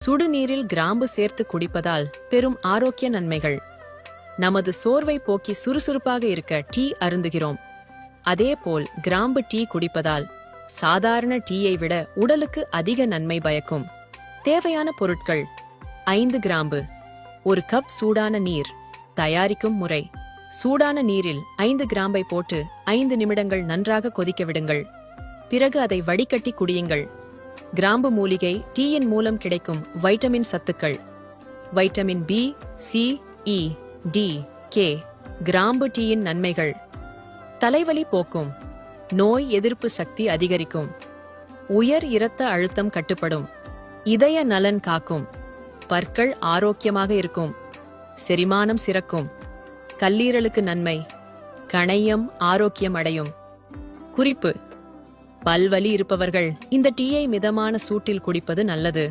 சுடுநீரில் கிராம்பு சேர்த்து குடிப்பதால் பெரும் ஆரோக்கிய நன்மைகள். நமது சோர்வை போக்கி சுறுசுறுப்பாக இருக்க டீ அருந்துகிறோம். அதேபோல் கிராம்பு டீ குடிப்பதால் சாதாரண டீயை விட உடலுக்கு அதிக நன்மை பயக்கும். தேவையான பொருட்கள்: 5 கிராம்பு, 1 கப் சூடான நீர். தயாரிக்கும் முறை: சூடான நீரில் 5 கிராம்பை போட்டு 5 நிமிடங்கள் நன்றாக கொதிக்க விடுங்கள். பிறகு அதை வடிகட்டி குடியுங்கள். கிராம்பு மூலிகை டீயின் மூலம் கிடைக்கும் வைட்டமின் சத்துக்கள்: வைட்டமின் பி, சி, இ, டி, கே. கிராம்பு டீயின் நன்மைகள்: தலைவலி போக்கும், நோய் எதிர்ப்பு சக்தி அதிகரிக்கும், உயர் இரத்த அழுத்தம் கட்டுப்படும், இதய நலன் காக்கும், பற்கள் ஆரோக்கியமாக இருக்கும், செரிமானம் சிறக்கும், கல்லீரலுக்கு நன்மை, கணையம் ஆரோக்கியம் அடையும். குறிப்பு: பல்வலி இருப்பவர்கள் இந்த டீயை மிதமான சூட்டில் குடிப்பது நல்லது.